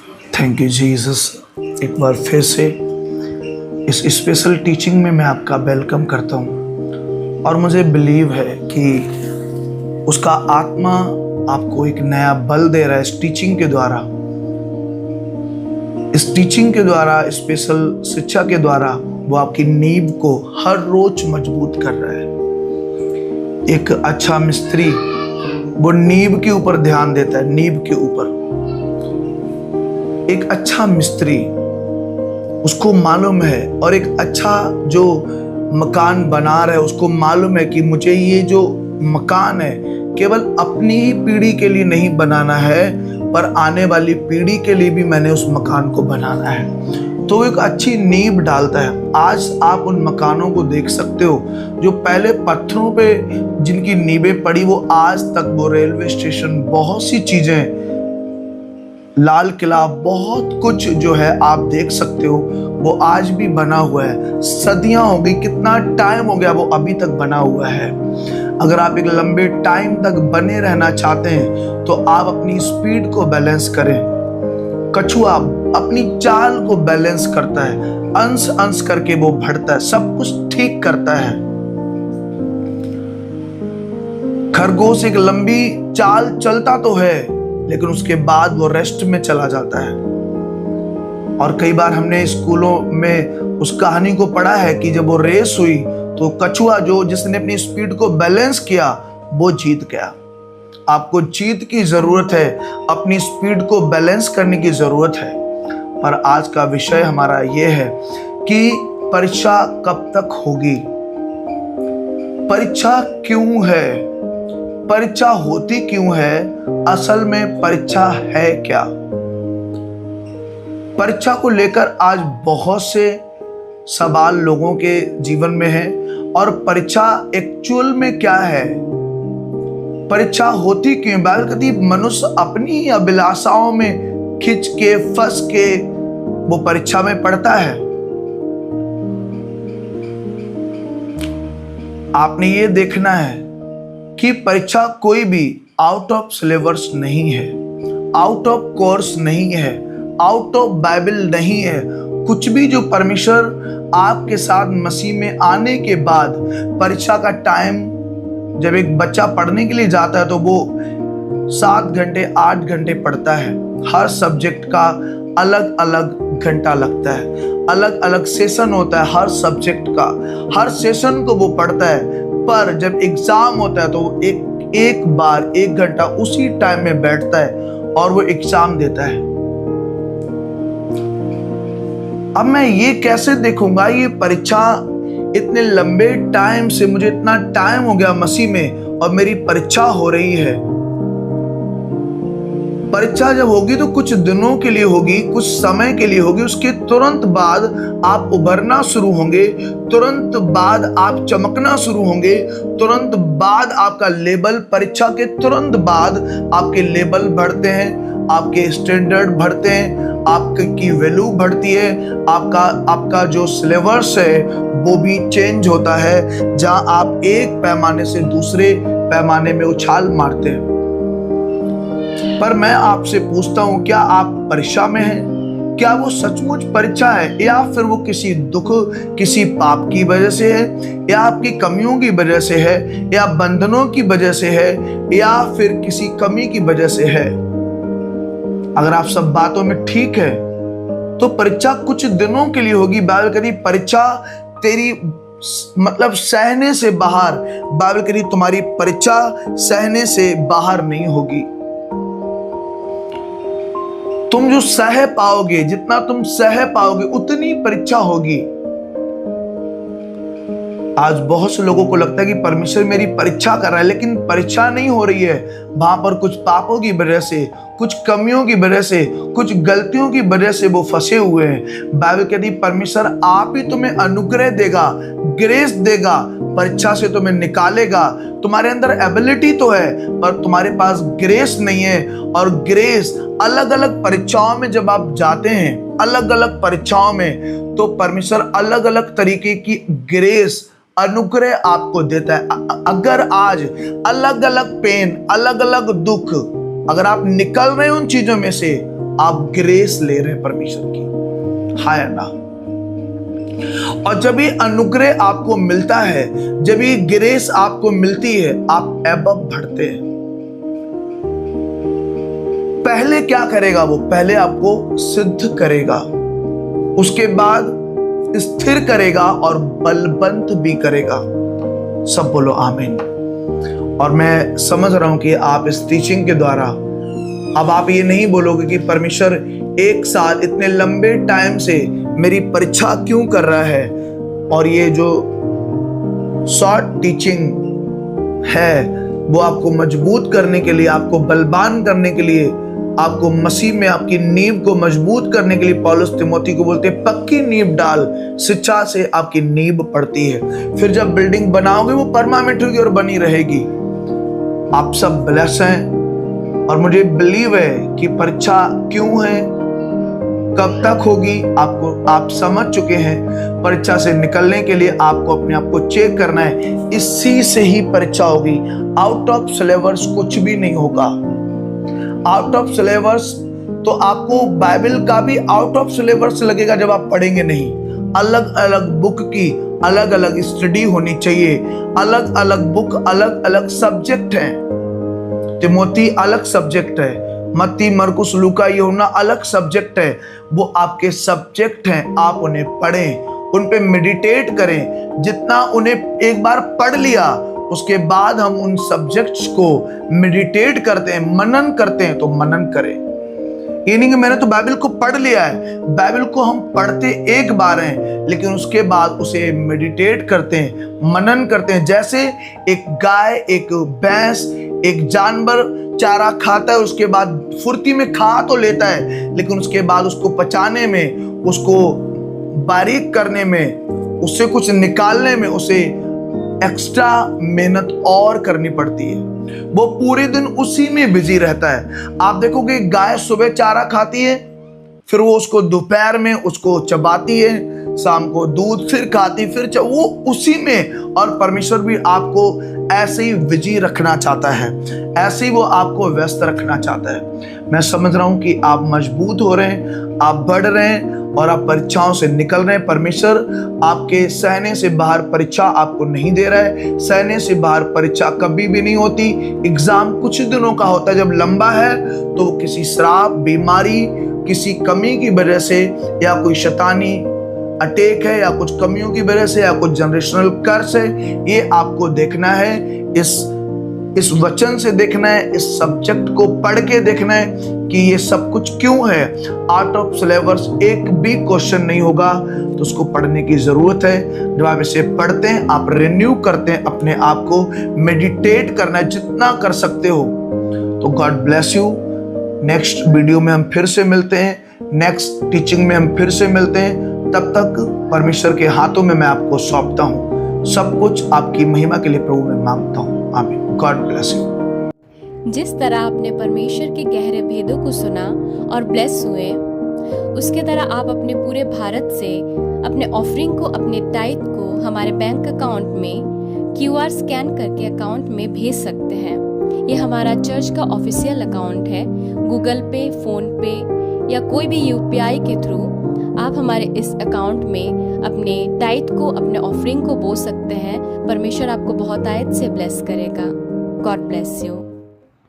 Thank you Jesus. एक बार फिर से इस स्पेशल टीचिंग में मैं आपका वेलकम करता हूँ और मुझे बिलीव है कि उसका आत्मा आपको एक नया बल दे रहा है इस टीचिंग के द्वारा। इस टीचिंग के द्वारा, स्पेशल शिक्षा के द्वारा वो आपकी नींव को हर रोज मजबूत कर रहा है। एक अच्छा मिस्त्री वो नींव के ऊपर ध्यान देता है, नींव के ऊपर। एक अच्छा मिस्त्री उसको मालूम है, और एक अच्छा जो मकान बना रहा है उसको मालूम है कि मुझे ये जो मकान है केवल अपनी ही पीढ़ी के लिए नहीं बनाना है, पर आने वाली पीढ़ी के लिए भी मैंने उस मकान को बनाना है। तो एक अच्छी नींव डालता है। आज आप उन मकानों को देख सकते हो जो पहले पत्थरों पे जिनकी नींवें पड़ी, वो आज तक, वो रेलवे स्टेशन, बहुत सी चीजें, लाल किला, बहुत कुछ जो है आप देख सकते हो वो आज भी बना हुआ है। सदियां हो गई, कितना टाइम हो गया, वो अभी तक बना हुआ है। अगर आप एक लंबे टाइम तक बने रहना चाहते हैं तो आप अपनी स्पीड को बैलेंस करें। कछुआ अपनी चाल को बैलेंस करता है, अंश अंश करके वो बढ़ता है, सब कुछ ठीक करता है। खरगोश एक लंबी चाल चलता तो है लेकिन उसके बाद वो रेस्ट में चला जाता है। और कई बार हमने स्कूलों में उस कहानी को पढ़ा है कि जब वो रेस हुई तो कछुआ जिसने अपनी स्पीड को बैलेंस किया वो जीत गया। आपको जीत की जरूरत है, अपनी स्पीड को बैलेंस करने की जरूरत है। पर आज का विषय हमारा ये है कि परीक्षा कब तक होगी, परीक्षा क्यों है, परीक्षा होती क्यों है, असल में परीक्षा है क्या। परीक्षा को लेकर आज बहुत से सवाल लोगों के जीवन में है। और परीक्षा एक्चुअल में क्या है, परीक्षा होती क्यों। बाइबल कहती है मनुष्य अपनी अभिलाषाओं में खिंच के फंस के वो परीक्षा में पढ़ता है। आपने ये देखना है कि परीक्षा कोई भी आउट ऑफ सिलेबस नहीं है, आउट ऑफ कोर्स नहीं है, आउट ऑफ बाइबल नहीं है। कुछ भी जो परमेश्वर आपके साथ मसीह में आने के बाद परीक्षा का टाइम, जब एक बच्चा पढ़ने के लिए जाता है तो वो 7 घंटे 8 घंटे पढ़ता है। हर सब्जेक्ट का अलग अलग घंटा लगता है, अलग अलग सेशन होता है हर सब्जेक्ट का, हर सेशन को वो पढ़ता है। पर जब एग्जाम होता है तो वो एक बार 1 घंटा उसी टाइम में बैठता है और वो एग्जाम देता है। अब मैं ये कैसे देखूंगा ये परीक्षा, इतने लंबे टाइम से, मुझे इतना टाइम हो गया मसीह में और मेरी परीक्षा हो रही है। परीक्षा जब होगी तो कुछ दिनों के लिए होगी, कुछ समय के लिए होगी, उसके तुरंत बाद आप उभरना शुरू होंगे, तुरंत बाद आप चमकना शुरू होंगे, तुरंत बाद आपका लेवल, परीक्षा के तुरंत बाद आपके लेवल बढ़ते हैं, आपके स्टैंडर्ड बढ़ते हैं, आपकी वैल्यू बढ़ती है, आपका जो सिलेबस है वो भी चेंज होता है। जहां आप एक पैमाने से दूसरे पैमाने में उछाल मारते हैं। पर मैं आपसे पूछता हूं, क्या आप परीक्षा में हैं? क्या वो सचमुच परीक्षा है, या फिर वो किसी दुख, किसी पाप की वजह से है, या आपकी कमियों की वजह से है, या बंधनों की वजह से है, या फिर किसी कमी की वजह से है? अगर आप सब बातों में ठीक है तो परीक्षा कुछ दिनों के लिए होगी। बाइबल कहती परीक्षा तेरी मतलब सहने से बाहर, बाइबल कहती तुम्हारी परीक्षा सहने से बाहर नहीं होगी। तुम जो सह पाओगे, जितना तुम सह पाओगे उतनी परीक्षा होगी। आज बहुत से लोगों को लगता है कि परमेश्वर मेरी परीक्षा कर रहा है, लेकिन परीक्षा नहीं हो रही है। वहां पर कुछ पापों की वजह से, कुछ कमियों की वजह से, कुछ गलतियों की वजह से वो फंसे हुए हैं। बाइबल कहती परमेश्वर आप ही तुम्हें अनुग्रह देगा, ग्रेस देगा, परीक्षा से तुम्हें निकालेगा। तुम्हारे अंदर एबिलिटी तो है पर तुम्हारे पास ग्रेस नहीं है। और ग्रेस अलग अलग परीक्षाओं में जब आप जाते हैं, अलग अलग परीक्षाओं में, तो परमेश्वर अलग अलग तरीके की ग्रेस, अनुग्रह आपको देता है। अगर आज अलग अलग पेन, अलग अलग दुख, अगर आप निकल रहे हैं उन चीजों में से, आप ग्रेस ले रहे हैं परमेश्वर की। हाय ना। और जब ये अनुग्रह आपको मिलता है, जब ये ग्रेस आपको मिलती है, आप एबव बढ़ते हैं। पहले क्या करेगा वो? पहले आपको सिद्ध करेगा, उसके बाद स्थिर करेगा और बलवंत भी करेगा। सब बोलो आमीन। और मैं समझ रहा हूं कि आप इस टीचिंग के द्वारा अब आप ये नहीं बोलोगे कि परमेश्वर एक साल इतने लंबे टाइम से मेरी परीक्षा क्यों कर रहा है। और ये जो शॉर्ट टीचिंग है वो आपको मजबूत करने के लिए, आपको बलवान करने के लिए, आपको मसीह में आपकी नींव को मजबूत करने के लिए पौलुस तिमोथी को बोलते हैं पक्की नींव डाल, शिक्षा से आपकी नींव पड़ती है। फिर जब बिल्डिंग बनाओगे वो परमानेंट होगी और बनी रहेगी। आप सब ब्लेस हैं और मुझे बिलीव है कि परीक्षा क्यों है, कब तक होगी, आप समझ चुके हैं। परीक्षा से निकलने के लिए आपको अपने आप को चेक करना है, इसी से ही परीक्षा होगी। आउट ऑफ सिलेबस कुछ भी नहीं होगा। आउट ऑफ सिलेबस तो आपको बाइबल का भी आउट ऑफ सिलेबस लगेगा जब आप पढ़ेंगे नहीं। अलग अलग बुक की अलग अलग स्टडी होनी चाहिए। अलग अलग बुक, अलग अलग सब्जेक्ट हैं। तिमोथी अलग सब्जेक्ट है, मत्ती, मरकुस, लूका, यूहन्ना अलग सब्जेक्ट है। वो आपके सब्जेक्ट हैं, आप उन्हें पढ़ें, उन पे मेडिटेट करें। जितना उन्हें एक बार पढ़ लिया उसके बाद हम उन सब्जेक्ट्स को मेडिटेट करते हैं, मनन करते हैं, तो मनन करें। ये नहीं कि मैंने तो बाइबल को पढ़ लिया है। बाइबल को हम पढ़ते एक बार हैं, लेकिन उसके बाद उसे मेडिटेट करते हैं, मनन करते हैं। जैसे एक गाय, एक भैंस, एक जानवर चारा खाता है, उसके बाद फुर्ती में खा तो लेता है, लेकिन उसके बाद उसको पचाने में, उसको बारीक करने में, उससे कुछ निकालने में उसे एक्स्ट्रा मेहनत और करनी पड़ती है। वो पूरे दिन उसी में बिजी रहता है। आप देखोगे गाय सुबह चारा खाती है, फिर वो उसको दोपहर में उसको चबाती है, शाम को दूध फिर खाती, फिर वो उसी में। और परमेश्वर भी आपको ऐसे ही बिजी रखना चाहता है, ऐसे ही वो आपको व्यस्त रखना चाहता है। मैं समझ रहा हूं कि आप मजबूत हो रहे हैं, आप बढ़ रहे हैं और आप परीक्षाओं से निकल रहे हैं। परमेश्वर आपके सहने से बाहर परीक्षा आपको नहीं दे रहा है। सहने से बाहर परीक्षा कभी भी नहीं होती। एग्जाम कुछ दिनों का होता है, जब लंबा है तो किसी श्राप, बीमारी, किसी कमी की वजह से, या कोई शैतानी अटैक है, या कुछ कमियों की वजह से, या कुछ जनरेशनल कर्स है। ये आपको देखना है, इस वचन से देखना है, इस सब्जेक्ट को पढ़ के देखना है कि ये सब कुछ क्यों है। आउट ऑफ सिलेबस एक भी क्वेश्चन नहीं होगा, तो उसको पढ़ने की जरूरत है। जब आप इसे पढ़ते हैं, आप रिन्यू करते हैं अपने आप को, मेडिटेट करना है जितना कर सकते हो। तो God bless you. Next video में हम फिर से मिलते हैं, नेक्स्ट टीचिंग में हम फिर से मिलते हैं। तब तक परमेश्वर के हाथों में मैं आपको सौंपता हूँ। सब कुछ आपकी महिमा के लिए प्रभु में मांगता हूँ। आमीन। God bless you. जिस तरह आपने परमेश्वर के गहरे भेदों को सुना और ब्लेस हुए, उसके तरह आप अपने पूरे भारत से अपने ऑफरिंग को, अपने टाइट को हमारे बैंक अकाउंट में QR स्कैन करके अकाउंट में भेज सकते हैं। ये हमारा चर्च का ऑफिशियल अकाउंट है। गूगल पे, फोन पे या कोई भी UPI के थ्रू आप हमारे इस अकाउंट में अपने टाइट को, अपने ऑफरिंग को बो सकते हैं। परमेश्वर आपको बहुत आयत से ब्लेस करेगा। God bless you.